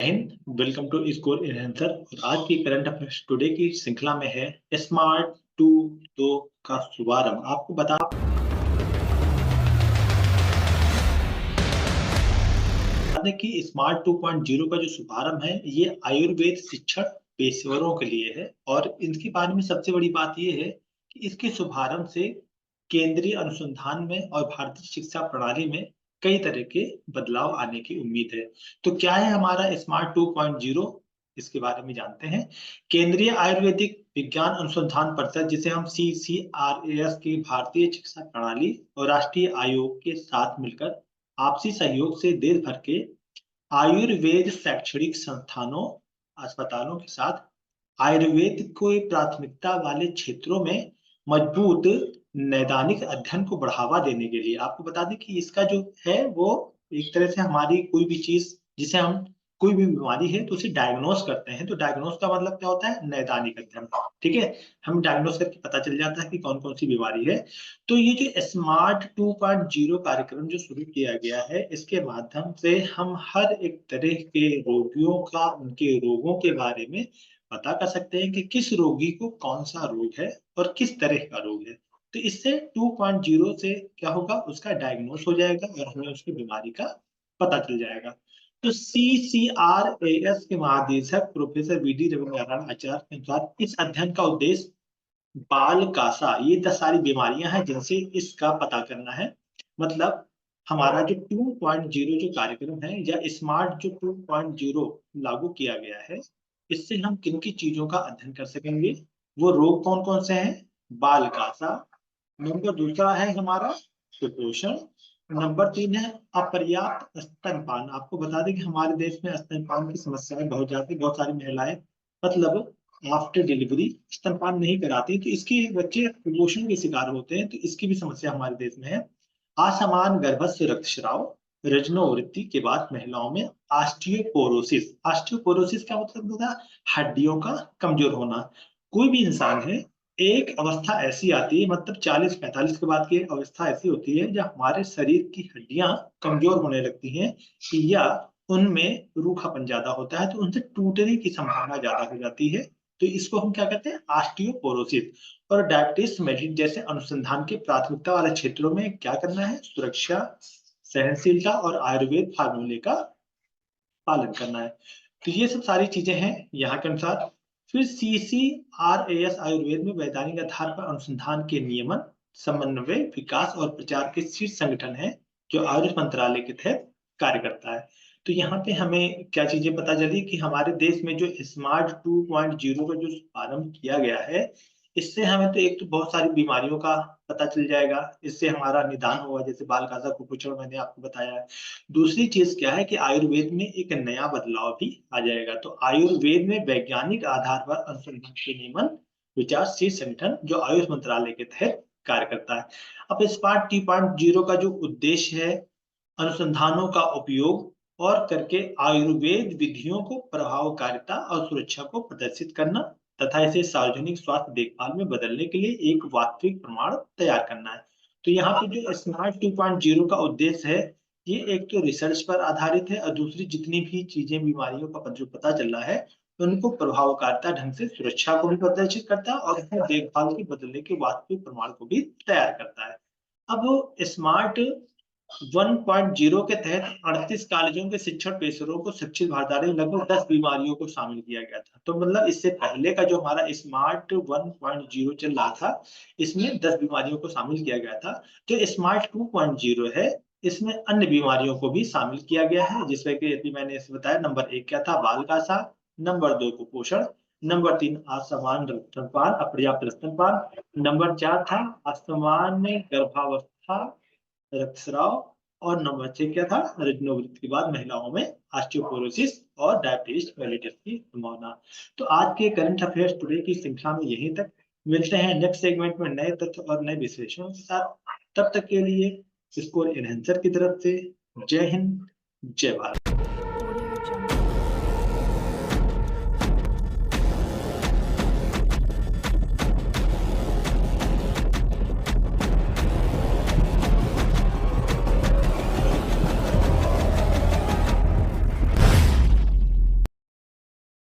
Welcome to score enhancer. और आज की करंट अफेयर्स टुडे की श्रृंखला में है स्मार्ट 2 का शुभारंभ। आपको बता दें कि स्मार्ट 2.0 का जो शुभारंभ है ये आयुर्वेद शिक्षण पेशेवरों के लिए है। और इनके बारे में सबसे बड़ी बात ये है कि इसके शुभारंभ से केंद्रीय अनुसंधान में और भारतीय शिक्षा प्रणाली में कई तरह के बदलाव आने की उम्मीद है। तो क्या है हमारा स्मार्ट 2.0, इसके बारे में जानते हैं। केंद्रीय आयुर्वेदिक विज्ञान अनुसंधान परिषद, जिसे हम CCRAS की भारतीय शिक्षा प्रणाली और राष्ट्रीय आयोग के साथ मिलकर आपसी सहयोग से देश भर के आयुर्वेद शैक्षणिक संस्थानों, अस्पतालों के साथ आयुर्वेद को प्राथमिकता वाले क्षेत्रों में मजबूत नैदानिक अध्ययन को बढ़ावा देने के लिए, आपको बता दें कि इसका जो है वो एक तरह से हमारी कोई भी चीज, जिसे हम कोई भी बीमारी है तो उसे डायग्नोस करते हैं। तो डायग्नोस का मतलब क्या होता है? नैदानिक अध्ययन। ठीक है, हम डायग्नोस करके पता चल जाता है कि कौन कौन सी बीमारी है। तो ये जो स्मार्ट 2.0 कार्यक्रम जो शुरू किया गया है, इसके माध्यम से हम हर एक तरह के रोगियों का, उनके रोगों के बारे में पता कर सकते हैं कि किस रोगी को कौन सा रोग है और किस तरह का रोग है। तो इससे 2.0 से क्या होगा? उसका डायग्नोस हो जाएगा और हमें उसकी बीमारी का पता चल जाएगा। तो CCRAS के महानिदेशक प्रोफेसर VD रविनारायण आचार्य के अनुसार इस अध्ययन का उद्देश्य बाल कासा, ये 10 सारी बीमारियां हैं जिनसे इसका पता करना है। मतलब हमारा जो 2.0 जो कार्यक्रम है या स्मार्ट जो 2.0 लागू किया गया है, इससे हम किन की चीजों का अध्ययन कर सकेंगे। वो रोग कौन कौन से हैं? बाल कासा। नंबर दूसरा है हमारा कुपोषण। नंबर 3 है अपर्याप्त स्तनपान। आपको बता दें कि हमारे देश में स्तनपान की समस्याएं बहुत ज्यादा, बहुत सारी महिलाएं मतलब आफ्टर डिलीवरी स्तनपान नहीं कराती, तो इसके बच्चे कुपोषण के शिकार होते हैं। तो इसकी भी समस्या हमारे देश में है। असमान गर्भस्थ रक्तस्राव, रजनोवृत्ति के बाद महिलाओं में ऑस्टियोपोरोसिस। ऑस्टियोपोरोसिस क्या मतलब होता है? हड्डियों का कमजोर होना। कोई भी इंसान है, एक अवस्था ऐसी आती है, मतलब 40-45 के बाद की एक अवस्था ऐसी होती है जब हमारे शरीर की हड्डियां कमजोर होने लगती हैं या उनमें रूखापन ज्यादा होता है, तो उनसे टूटने की संभावना ज्यादा हो जाती है। तो इसको हम क्या कहते हैं? ऑस्टियोपोरोसिस। और डायबिटीज मेलिटस जैसे अनुसंधान के प्राथमिकता वाले क्षेत्रों में क्या करना है? सुरक्षा, सहनशीलता और आयुर्वेद फार्मूले का पालन करना है। तो ये सब सारी चीजें हैं यहाँ के अनुसार। फिर CCRAS आयुर्वेद में वैधानिक आधार पर अनुसंधान के नियमन, समन्वय, विकास और प्रचार के शीर्ष संगठन है जो आयुष मंत्रालय के तहत कार्य करता है। तो यहाँ पे हमें क्या चीजें पता चली कि हमारे देश में जो स्मार्ट 2.0 का जो आरंभ किया गया है, इससे हमें तो एक तो बहुत सारी बीमारियों का पता चल जाएगा, इससे हमारा निदान होगा, जैसे बाल कासा, कुपोषण मैंने आपको बताया है। दूसरी चीज क्या है कि आयुर्वेद में एक नया बदलाव भी आ जाएगा। तो आयुर्वेद में वैज्ञानिक आधार पर अनुसंधान के नियमन, विचारशील संगठन जो आयुष मंत्रालय के तहत कार्य करता है। अब स्मार्ट 2.0 का जो उद्देश्य है, अनुसंधानों का उपयोग और करके आयुर्वेद विधियों को प्रभावकारिता और सुरक्षा को प्रदर्शित करना तथा इसे सार्वजनिक स्वास्थ्य देखभाल में बदलने के लिए एक वास्तविक प्रमाण तैयार करना है। तो यहाँ पे जो स्मार्ट 2.0 का उद्देश्य है, ये एक तो रिसर्च पर आधारित है और दूसरी जितनी भी चीजें, बीमारियों का जो पता चल रहा है, उनको प्रभावकारिता ढंग से सुरक्षा को भी प्रदर्शित करता है और देखभाल के बदलने के वास्तविक प्रमाण को भी तैयार करता है। अब स्मार्ट 1.0 के तहत 38 कॉलेजों के शिक्षण पेशेवरों को शिक्षित भारतारी लगभग 10 बीमारियों को शामिल किया गया था। तो मतलब इससे पहले का जो हमारा स्मार्ट 1.0 चल रहा था, इसमें 10 बीमारियों को शामिल किया गया था। जो स्मार्ट 2.0 है, इसमें अन्य बीमारियों को भी शामिल किया गया है, जिसमें कि यदि मैंने इसे बताया, नंबर 1 क्या था? बाल कासा। नंबर 2 कुपोषण। नंबर 3 असमान स्तनपान, अपर्याप्त स्तनपान। नंबर 4 था असमान गर्भावस्था, रक्तस्राव। और नंबर 6 क्या था? रजनोवृत्ति के बाद महिलाओं में ऑस्टियोपोरोसिस और डायबिटीज मेलिटस की संभावना। तो आज के करंट अफेयर्स टुडे की श्रृंखला में यहीं तक। मिलते हैं नेक्स्ट सेगमेंट में नए तथ्य और नए विश्लेषणों के साथ। तब तक के लिए स्कोर एनहांसर की तरफ से जय हिंद, जय भारत।